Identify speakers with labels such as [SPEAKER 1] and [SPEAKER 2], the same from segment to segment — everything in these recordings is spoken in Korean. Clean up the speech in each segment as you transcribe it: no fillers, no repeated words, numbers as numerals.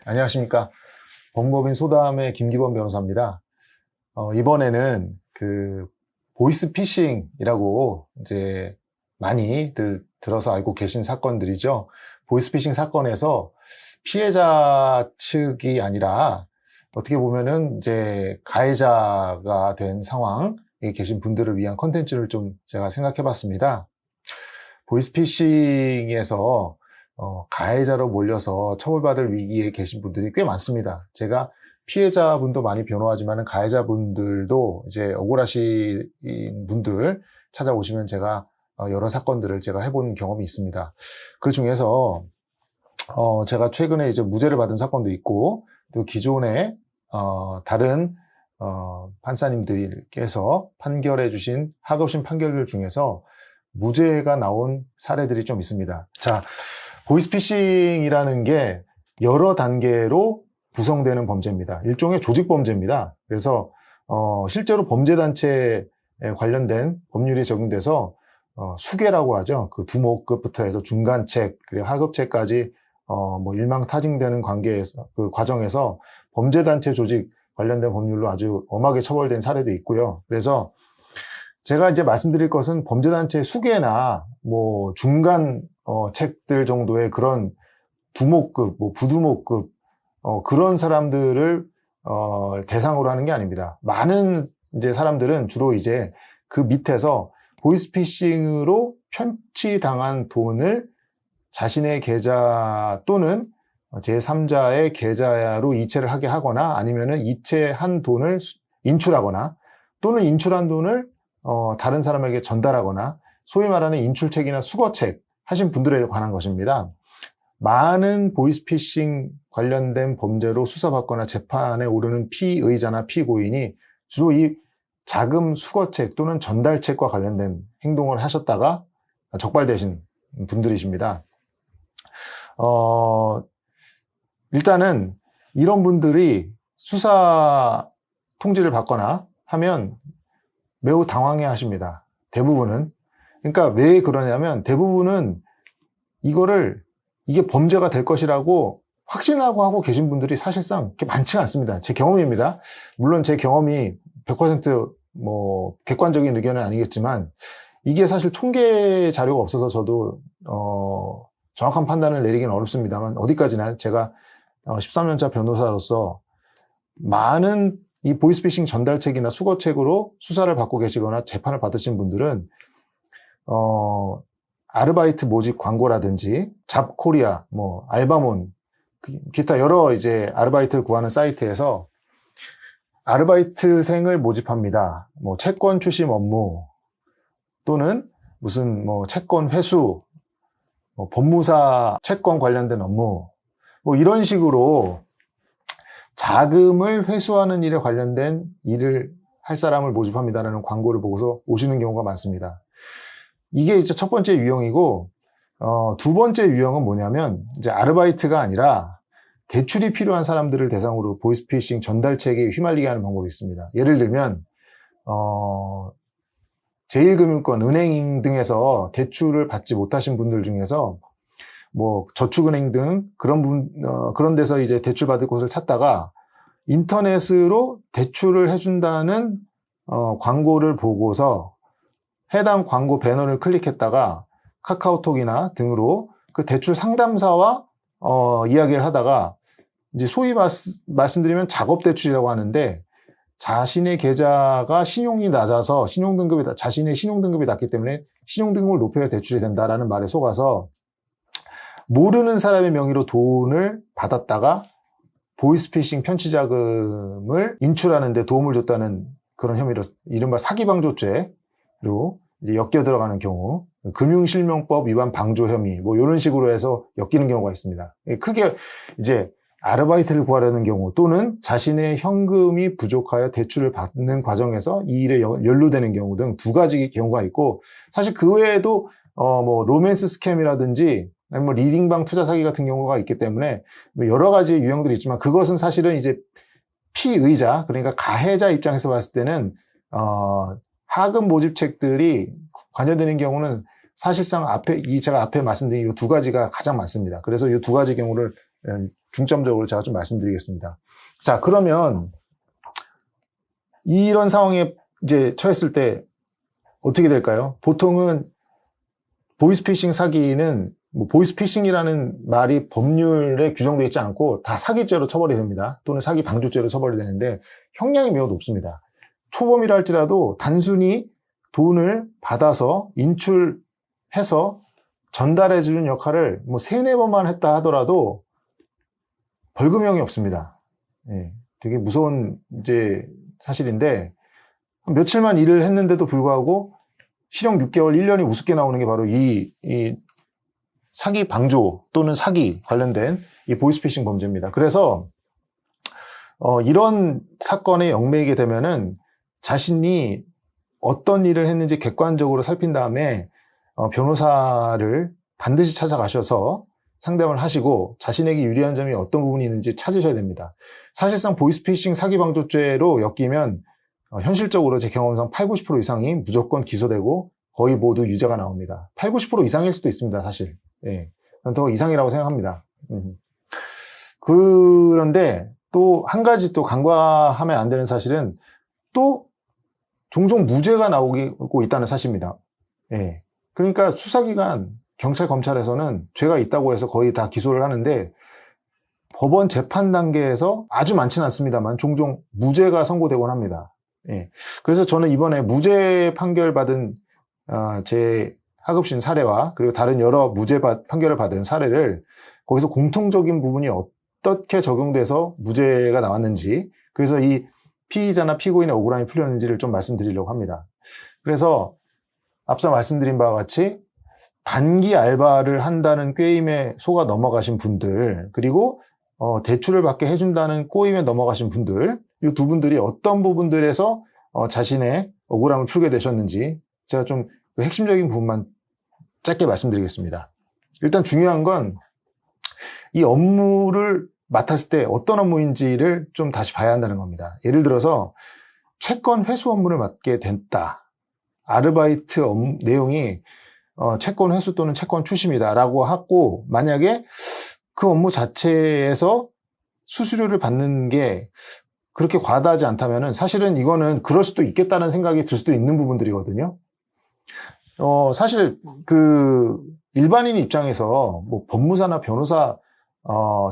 [SPEAKER 1] 안녕하십니까. 법무법인 소담의 김기범 변호사입니다. 이번에는 보이스피싱이라고 이제 많이들 들어서 알고 계신 사건들이죠. 보이스피싱 사건에서 피해자 측이 아니라 어떻게 보면은 이제 가해자가 된 상황에 계신 분들을 위한 컨텐츠를 좀 제가 생각해 봤습니다. 보이스피싱에서 가해자로 몰려서 처벌받을 위기에 계신 분들이 꽤 많습니다. 제가 피해자분도 많이 변호하지만 가해자분들도 이제 억울하신 분들 찾아오시면 제가 여러 사건들을 제가 해본 경험이 있습니다. 그 중에서 제가 최근에 이제 무죄를 받은 사건도 있고 또 기존에 다른 판사님들께서 판결해 주신 하급심 판결들 중에서 무죄가 나온 사례들이 좀 있습니다. 자, 보이스피싱이라는 게 여러 단계로 구성되는 범죄입니다. 일종의 조직범죄입니다. 그래서 실제로 범죄단체에 관련된 법률이 적용돼서 수괴라고 하죠. 그 두목급부터 해서 중간책, 그리고 하급책까지 뭐 일망타진되는 관계에서 그 과정에서 범죄단체 조직 관련된 법률로 아주 엄하게 처벌된 사례도 있고요. 그래서 제가 이제 말씀드릴 것은 범죄단체 수괴나 뭐 중간 책들 정도의 그런 두목급, 뭐 부두목급 그런 사람들을 대상으로 하는 게 아닙니다. 많은 이제 사람들은 주로 이제 그 밑에서 보이스피싱으로 편취당한 돈을 자신의 계좌 또는 제3자의 계좌로 이체를 하게 하거나 아니면은 이체한 돈을 인출하거나 또는 인출한 돈을 다른 사람에게 전달하거나 소위 말하는 인출책이나 수거책 하신 분들에 관한 것입니다. 많은 보이스피싱 관련된 범죄로 수사받거나 재판에 오르는 피의자나 피고인이 주로 이 자금 수거책 또는 전달책과 관련된 행동을 하셨다가 적발되신 분들이십니다. 일단은 이런 분들이 수사 통지를 받거나 하면 매우 당황해 하십니다. 대부분은. 그러니까 왜 그러냐면 대부분은 이게 범죄가 될 것이라고 확신하고 하고 계신 분들이 사실상 그렇게 많지가 않습니다. 제 경험입니다. 물론 제 경험이 100% 뭐 객관적인 의견은 아니겠지만 이게 사실 통계 자료가 없어서 저도 정확한 판단을 내리기는 어렵습니다만 어디까지나 제가 13년차 변호사로서 많은 이 보이스피싱 전달책이나 수거책으로 수사를 받고 계시거나 재판을 받으신 분들은 아르바이트 모집 광고라든지 잡코리아, 뭐 알바몬, 기타 여러 이제 아르바이트를 구하는 사이트에서 아르바이트생을 모집합니다. 뭐 채권 추심 업무 또는 무슨 뭐 채권 회수, 뭐 법무사 채권 관련된 업무, 뭐 이런 식으로 자금을 회수하는 일에 관련된 일을 할 사람을 모집합니다라는 광고를 보고서 오시는 경우가 많습니다. 이게 이제 첫 번째 유형이고, 두 번째 유형은 뭐냐면, 이제 아르바이트가 아니라 대출이 필요한 사람들을 대상으로 보이스피싱 전달책에 휘말리게 하는 방법이 있습니다. 예를 들면, 제1금융권, 은행 등에서 대출을 받지 못하신 분들 중에서 뭐 저축은행 등 그런 데서 이제 대출 받을 곳을 찾다가 인터넷으로 대출을 해준다는 광고를 보고서 해당 광고 배너를 클릭했다가 카카오톡이나 등으로 그 대출 상담사와 이야기를 하다가 이제 소위 말씀드리면 작업 대출이라고 하는데 자신의 계좌가 신용이 낮아서 자신의 신용등급이 낮기 때문에 신용등급을 높여야 대출이 된다라는 말에 속아서 모르는 사람의 명의로 돈을 받았다가 보이스피싱 편취자금을 인출하는 데 도움을 줬다는 그런 혐의로 이른바 사기방조죄로 이제 엮여 들어가는 경우, 금융실명법 위반 방조 혐의 뭐 이런 식으로 해서 엮이는 경우가 있습니다. 크게 이제 아르바이트를 구하려는 경우 또는 자신의 현금이 부족하여 대출을 받는 과정에서 이 일에 연루되는 경우 등 두 가지 경우가 있고 사실 그 외에도 뭐 로맨스 스캠이라든지 아니면 뭐 리딩방 투자 사기 같은 경우가 있기 때문에 여러 가지 유형들이 있지만 그것은 사실은 이제 피의자 그러니까 가해자 입장에서 봤을 때는 하급 모집책들이 관여되는 경우는 사실상 제가 앞에 말씀드린 이 두 가지가 가장 많습니다. 그래서 이 두 가지 경우를 중점적으로 제가 좀 말씀드리겠습니다. 자, 그러면 이런 상황에 이제 처했을 때 어떻게 될까요? 보통은 보이스피싱 사기는 보이스피싱이라는 말이 법률에 규정되어 있지 않고 다 사기죄로 처벌이 됩니다. 또는 사기 방조죄로 처벌이 되는데 형량이 매우 높습니다. 초범이라 할지라도 단순히 돈을 받아서 인출해서 전달해 주는 역할을 뭐 3-4번만 했다 하더라도 벌금형이 없습니다. 예, 되게 무서운 이제 사실인데 며칠만 일을 했는데도 불구하고 실형 6개월, 1년이 우습게 나오는 게 바로 이 사기 방조 또는 사기 관련된 이 보이스피싱 범죄입니다. 그래서 이런 사건에 얽매이게 되면은 자신이 어떤 일을 했는지 객관적으로 살핀 다음에 변호사를 반드시 찾아가셔서 상담을 하시고 자신에게 유리한 점이 어떤 부분이 있는지 찾으셔야 됩니다. 사실상 보이스피싱 사기방조죄로 엮이면 현실적으로 제 경험상 80-90% 이상이 무조건 기소되고 거의 모두 유죄가 나옵니다. 80-90% 이상일 수도 있습니다, 사실. 예, 더 이상이라고 생각합니다. 그런데 또 한 가지 또 간과하면 안 되는 사실은 또 종종 무죄가 나오고 있다는 사실입니다. 예, 그러니까 수사기관, 경찰, 검찰에서는 죄가 있다고 해서 거의 다 기소를 하는데 법원 재판 단계에서 아주 많지는 않습니다만 종종 무죄가 선고되곤 합니다. 예, 그래서 저는 이번에 무죄 판결 받은 제 하급신 사례와 그리고 다른 여러 무죄 판결을 받은 사례를 거기서 공통적인 부분이 어떻게 적용돼서 무죄가 나왔는지, 그래서 이 피의자나 피고인의 억울함이 풀렸는지를 좀 말씀드리려고 합니다. 그래서 앞서 말씀드린 바와 같이 단기 알바를 한다는 꾀임에 속아 넘어가신 분들, 그리고 대출을 받게 해준다는 꼬임에 넘어가신 분들, 이 두 분들이 어떤 부분들에서 자신의 억울함을 풀게 되셨는지 제가 좀 그 핵심적인 부분만 짧게 말씀드리겠습니다. 일단 중요한 건 이 업무를 맡았을 때 어떤 업무인지를 좀 다시 봐야 한다는 겁니다. 예를 들어서 채권 회수 업무를 맡게 됐다. 아르바이트 내용이 채권 회수 또는 채권 추심이다 라고 하고, 만약에 그 업무 자체에서 수수료를 받는 게 그렇게 과다하지 않다면은 사실은 이거는 그럴 수도 있겠다는 생각이 들 수도 있는 부분들이거든요. 사실 그 일반인 입장에서 뭐 법무사나 변호사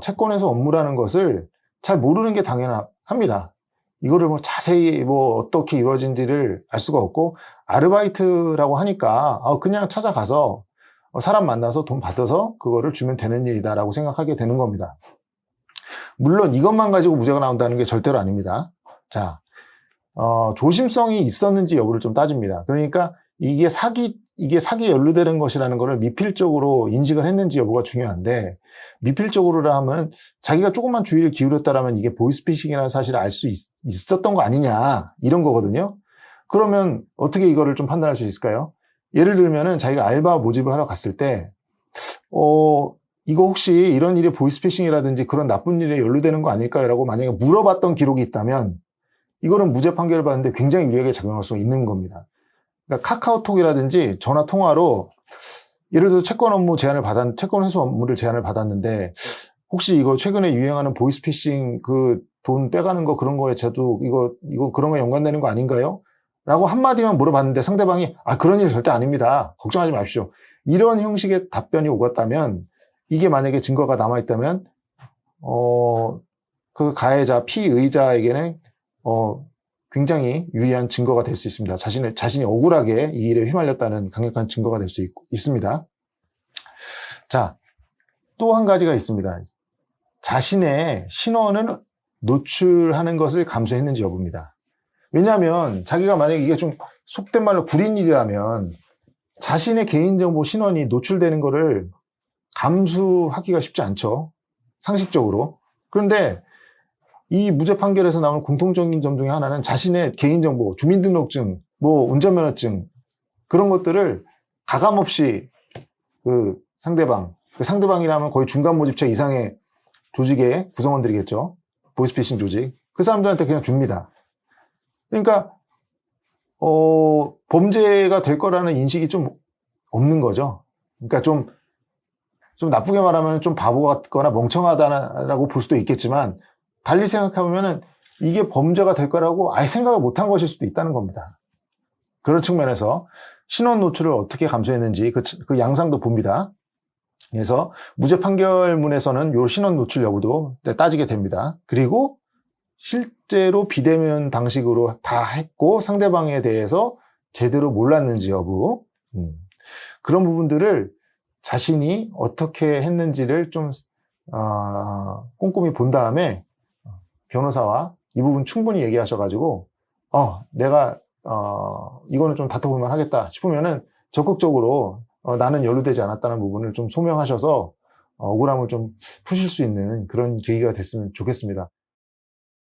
[SPEAKER 1] 채권회수 업무라는 것을 잘 모르는 게 당연합니다. 이거를 뭐 자세히 뭐 어떻게 이루어진지를 알 수가 없고, 아르바이트라고 하니까 그냥 찾아가서 사람 만나서 돈 받아서 그거를 주면 되는 일이다라고 생각하게 되는 겁니다. 물론 이것만 가지고 무죄가 나온다는 게 절대로 아닙니다. 자, 조심성이 있었는지 여부를 좀 따집니다. 그러니까 이게 사기에 연루되는 것이라는 것을 미필적으로 인식을 했는지 여부가 중요한데, 미필적으로라 하면 자기가 조금만 주의를 기울였다라면 이게 보이스피싱이라는 사실을 알 수 있었던 거 아니냐, 이런 거거든요. 그러면 어떻게 이거를 좀 판단할 수 있을까요? 예를 들면은 자기가 알바 모집을 하러 갔을 때 이거 혹시 이런 일이 보이스피싱이라든지 그런 나쁜 일에 연루되는 거 아닐까요? 라고 만약에 물어봤던 기록이 있다면 이거는 무죄 판결을 받는데 굉장히 유리하게 작용할 수 있는 겁니다. 그러니까 카카오톡이라든지 전화 통화로 예를 들어서 채권 회수 업무를 제안을 받았는데, 혹시 이거 최근에 유행하는 보이스피싱 그 돈 빼가는 거 그런 거에 저도 이거 그런 거 연관되는 거 아닌가요? 라고 한마디만 물어봤는데 상대방이 그런 일 절대 아닙니다. 걱정하지 마십시오. 이런 형식의 답변이 오갔다면, 이게 만약에 증거가 남아있다면 그 가해자, 피의자에게는 굉장히 유리한 증거가 될 수 있습니다. 자신이 억울하게 이 일에 휘말렸다는 강력한 증거가 될 수 있습니다. 자, 또 한 가지가 있습니다. 자신의 신원을 노출하는 것을 감수했는지 여부입니다. 왜냐하면 자기가 만약에 이게 좀 속된 말로 구린 일이라면 자신의 개인정보 신원이 노출되는 거를 감수하기가 쉽지 않죠, 상식적으로. 그런데 이 무죄 판결에서 나오는 공통적인 점 중에 하나는 자신의 개인정보, 주민등록증, 뭐 운전면허증, 그런 것들을 가감없이 그 상대방이라면 거의 중간 모집체 이상의 조직의 구성원들이겠죠. 보이스피싱 조직. 그 사람들한테 그냥 줍니다. 그러니까 범죄가 될 거라는 인식이 좀 없는 거죠. 그러니까 좀 좀 나쁘게 말하면 좀 바보 같거나 멍청하다라고 볼 수도 있겠지만, 달리 생각해보면은 이게 범죄가 될 거라고 아예 생각을 못한 것일 수도 있다는 겁니다. 그런 측면에서 신원 노출을 어떻게 감수했는지 그 양상도 봅니다. 그래서 무죄 판결문에서는 요 신원 노출 여부도 따지게 됩니다. 그리고 실제로 비대면 방식으로 다 했고 상대방에 대해서 제대로 몰랐는지 여부, 그런 부분들을 자신이 어떻게 했는지를 좀 꼼꼼히 본 다음에 변호사와 이 부분 충분히 얘기하셔가지고 내가 이거는 좀 다퉈보면 하겠다 싶으면은 적극적으로 나는 연루되지 않았다는 부분을 좀 소명하셔서 억울함을 좀 푸실 수 있는 그런 계기가 됐으면 좋겠습니다.